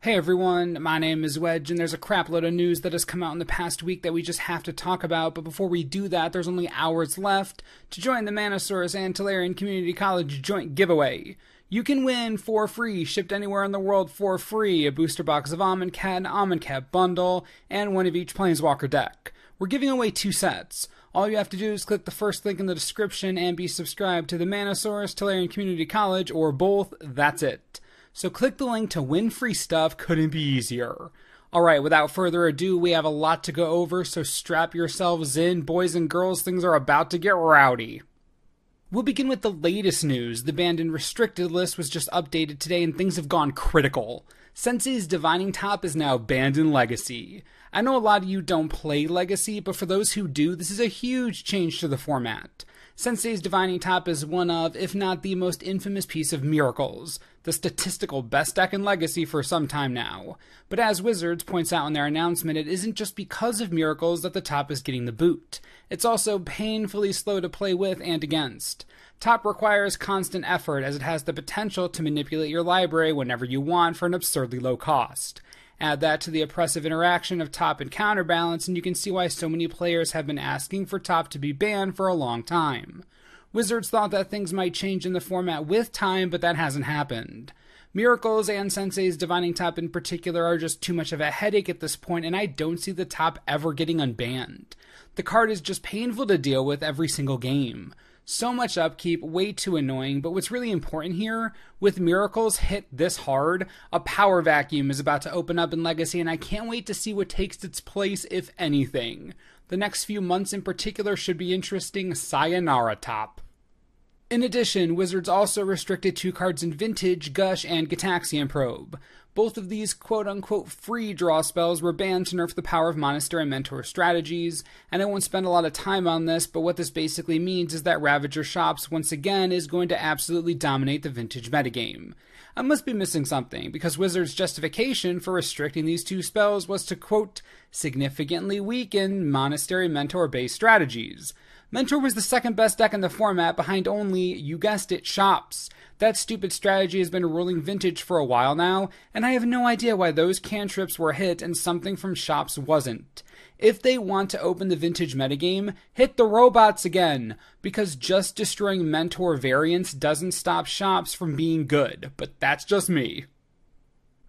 Hey everyone, my name is Wedge, and there's a crapload of news that has come out in the past week that we just have to talk about, but before we do that, there's only hours left to join the Manosaurus and Tolarian Community College joint giveaway. You can win for free, shipped anywhere in the world for free, a booster box of Amonkhet, an Amonkhet bundle, and one of each Planeswalker deck. We're giving away 2 sets. All you have to do is click the first link in the description and be subscribed to the Manosaurus, Tolarian Community College, or both. That's it. So click the link to win free stuff. Couldn't be easier. Alright, without further ado, we have a lot to go over, so strap yourselves in, boys and girls, things are about to get rowdy. We'll begin with the latest news. The banned and restricted list was just updated today and things have gone critical. Sensei's Divining Top is now banned in Legacy. I know a lot of you don't play Legacy, but for those who do, this is a huge change to the format. Sensei's Divining Top is one of, if not the most infamous piece of Miracles, the statistical best deck in Legacy for some time now. But as Wizards points out in their announcement, it isn't just because of Miracles that the top is getting the boot. It's also painfully slow to play with and against. Top requires constant effort as it has the potential to manipulate your library whenever you want for an absurdly low cost. Add that to the oppressive interaction of Top and Counterbalance, and you can see why so many players have been asking for Top to be banned for a long time. Wizards thought that things might change in the format with time, but that hasn't happened. Miracles and Sensei's Divining Top in particular are just too much of a headache at this point, and I don't see the top ever getting unbanned. The card is just painful to deal with every single game. So much upkeep, way too annoying, but what's really important here, with Miracles hit this hard, a power vacuum is about to open up in Legacy, and I can't wait to see what takes its place, if anything. The next few months in particular should be interesting. Sayonara Top. In addition, Wizards also restricted 2 cards in Vintage, Gush, and Gitaxian Probe. Both of these quote-unquote free draw spells were banned to nerf the power of Monastery Mentor strategies, and I won't spend a lot of time on this, but what this basically means is that Ravager Shops once again is going to absolutely dominate the Vintage metagame. I must be missing something, because Wizards' justification for restricting these 2 spells was to, quote, significantly weaken Monastery Mentor-based strategies. Mentor was the second best deck in the format behind only, you guessed it, Shops. That stupid strategy has been ruling Vintage for a while now, and I have no idea why those cantrips were hit and something from Shops wasn't. If they want to open the Vintage metagame, hit the robots again, because just destroying Mentor variants doesn't stop Shops from being good, but that's just me.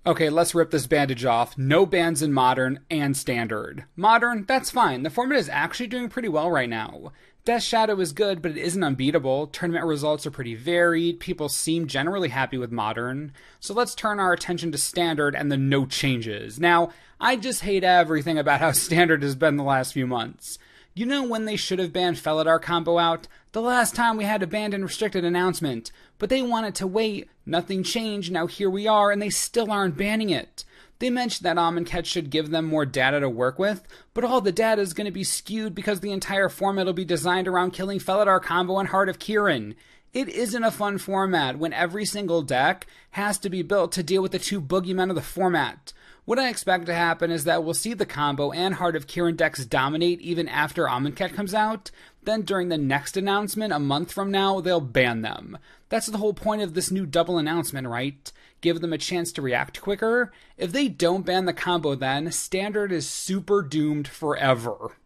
Okay, let's rip this bandage off. No bans in Modern and Standard. Modern, that's fine. The format is actually doing pretty well right now. Death Shadow is good, but it isn't unbeatable. Tournament results are pretty varied. People seem generally happy with Modern. So let's turn our attention to Standard and the no changes. Now, I just hate everything about how Standard has been the last few months. You know when they should have banned Felidar combo out? The last time we had a banned and restricted announcement. But they wanted to wait. Nothing changed. Now here we are, and they still aren't banning it. They mentioned that Amonkhet should give them more data to work with, but all the data is going to be skewed because the entire format will be designed around killing Felidar combo and Heart of Kirin. It isn't a fun format when every single deck has to be built to deal with the 2 boogeymen of the format. What I expect to happen is that we'll see the combo and Heart of Kirin decks dominate even after Amonkhet comes out. Then during the next announcement, a month from now, they'll ban them. That's the whole point of this new double announcement, right? Give them a chance to react quicker. If they don't ban the combo then, Standard is super doomed forever.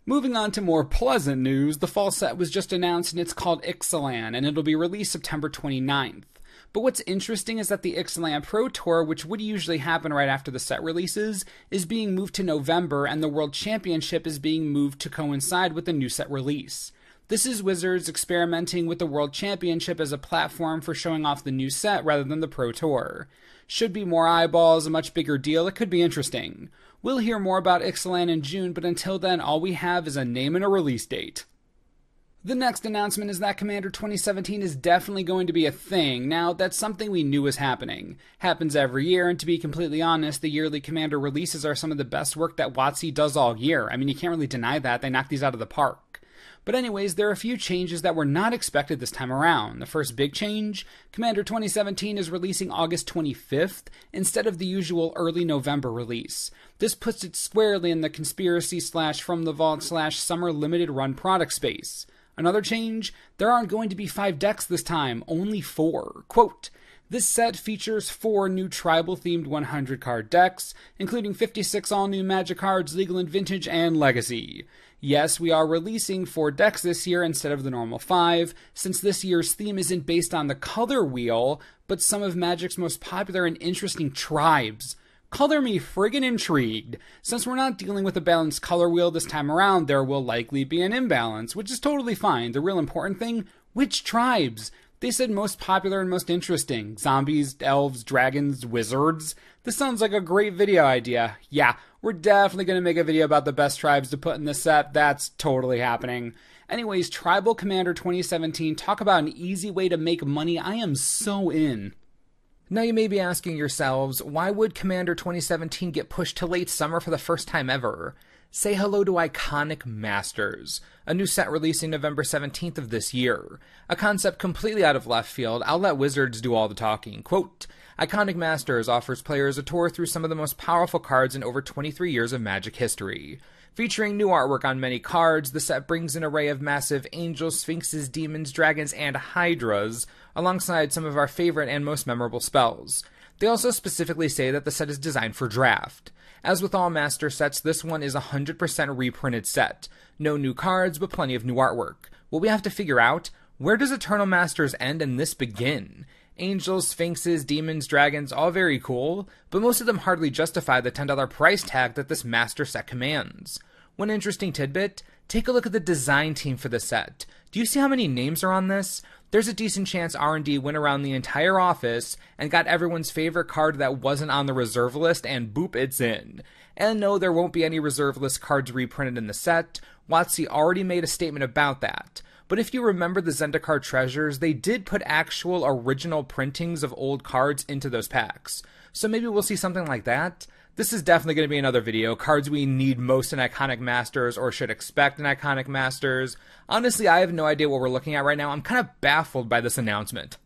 Moving on to more pleasant news, the fall set was just announced and it's called Ixalan, and it'll be released September 29th. But what's interesting is that the Ixalan Pro Tour, which would usually happen right after the set releases, is being moved to November, and the World Championship is being moved to coincide with the new set release. This is Wizards experimenting with the World Championship as a platform for showing off the new set rather than the Pro Tour. Should be more eyeballs, a much bigger deal, it could be interesting. We'll hear more about Ixalan in June, but until then, all we have is a name and a release date. The next announcement is that Commander 2017 is definitely going to be a thing. Now, that's something we knew was happening. Happens every year, and to be completely honest, the yearly Commander releases are some of the best work that WotC does all year. I mean, you can't really deny that. They knock these out of the park. But anyways, there are a few changes that were not expected this time around. The first big change, Commander 2017 is releasing August 25th instead of the usual early November release. This puts it squarely in the conspiracy/from-the-vault/summer limited run product space. Another change, there aren't going to be 5 decks this time, only 4. Quote, This set features 4 new tribal-themed 100-card decks, including 56 all-new Magic cards, Legal and Vintage, and Legacy. Yes, we are releasing 4 decks this year instead of the normal 5, since this year's theme isn't based on the color wheel, but some of Magic's most popular and interesting tribes. Color me friggin' intrigued. Since we're not dealing with a balanced color wheel this time around, there will likely be an imbalance, which is totally fine. The real important thing, which tribes? They said most popular and most interesting. Zombies, elves, dragons, wizards. This sounds like a great video idea. Yeah, we're definitely going to make a video about the best tribes to put in this set. That's totally happening. Anyways, Tribal Commander 2017, talk about an easy way to make money. I am so in. Now you may be asking yourselves, why would Commander 2017 get pushed to late summer for the first time ever? Say hello to Iconic Masters, a new set releasing November 17th of this year. A concept completely out of left field. I'll let Wizards do all the talking. Quote, Iconic Masters offers players a tour through some of the most powerful cards in over 23 years of Magic history. Featuring new artwork on many cards, the set brings an array of massive angels, sphinxes, demons, dragons, and hydras, alongside some of our favorite and most memorable spells. They also specifically say that the set is designed for draft. As with all Master sets, this one is a 100% reprinted set. No new cards, but plenty of new artwork. What we have to figure out, where does Eternal Masters end and this begin? Angels, sphinxes, demons, dragons, all very cool, but most of them hardly justify the $10 price tag that this Master set commands. One interesting tidbit, take a look at the design team for the set. Do you see how many names are on this? There's a decent chance R&D went around the entire office and got everyone's favorite card that wasn't on the reserve list, and boop, it's in. And no, there won't be any reserve list cards reprinted in the set. WotC already made a statement about that. But if you remember the Zendikar Treasures, they did put actual original printings of old cards into those packs. So maybe we'll see something like that. This is definitely going to be another video. Cards we need most in Iconic Masters or should expect in Iconic Masters. Honestly, I have no idea what we're looking at right now. I'm kind of baffled by this announcement.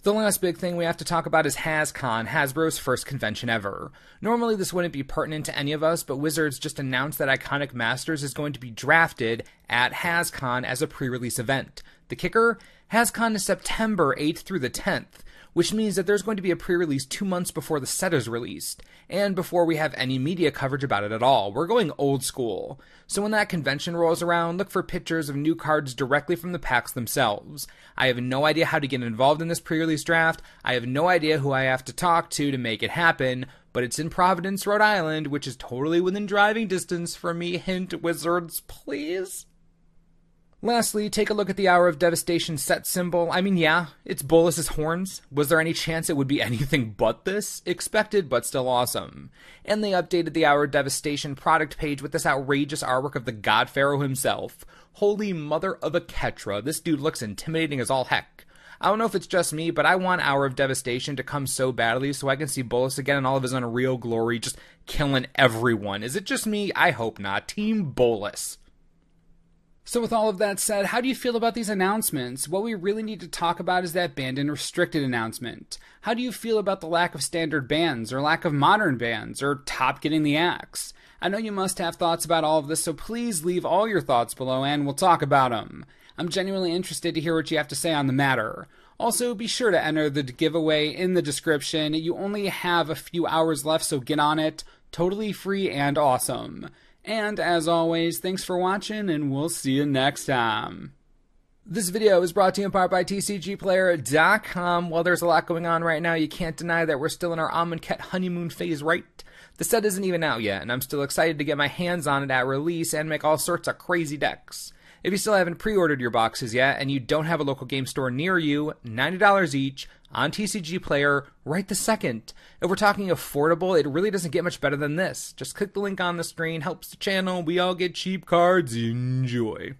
The last big thing we have to talk about is HasCon, Hasbro's first convention ever. Normally this wouldn't be pertinent to any of us, but Wizards just announced that Iconic Masters is going to be drafted at HasCon as a pre-release event. The kicker? HasCon is September 8th through the 10th. Which means that there's going to be a pre-release 2 months before the set is released, and before we have any media coverage about it at all. We're going old school. So when that convention rolls around, look for pictures of new cards directly from the packs themselves. I have no idea how to get involved in this pre-release draft. I have no idea who I have to talk to make it happen, but it's in Providence, Rhode Island, which is totally within driving distance from me. Hint, Wizards, please. Lastly, take a look at the Hour of Devastation set symbol. I mean, yeah, it's Bolas's horns. Was there any chance it would be anything but this? Expected, but still awesome. And they updated the Hour of Devastation product page with this outrageous artwork of the God Pharaoh himself. Holy mother of a Ketra, this dude looks intimidating as all heck. I don't know if it's just me, but I want Hour of Devastation to come so badly so I can see Bolas again in all of his unreal glory, just killing everyone. Is it just me? I hope not. Team Bolas. So with all of that said, how do you feel about these announcements? What we really need to talk about is that banned and restricted announcement. How do you feel about the lack of standard bans, or lack of modern bans, or top getting the axe? I know you must have thoughts about all of this, so please leave all your thoughts below and we'll talk about them. I'm genuinely interested to hear what you have to say on the matter. Also, be sure to enter the giveaway in the description. You only have a few hours left, so get on it. Totally free and awesome. And as always, thanks for watching, and we'll see you next time. This video is brought to you in part by TCGplayer.com. While there's a lot going on right now, you can't deny that we're still in our Amonkhet honeymoon phase, right? The set isn't even out yet, and I'm still excited to get my hands on it at release and make all sorts of crazy decks. If you still haven't pre-ordered your boxes yet, and you don't have a local game store near you, $90 each, on TCG Player right this second. If we're talking affordable, it really doesn't get much better than this. Just click the link on the screen, helps the channel, we all get cheap cards, enjoy.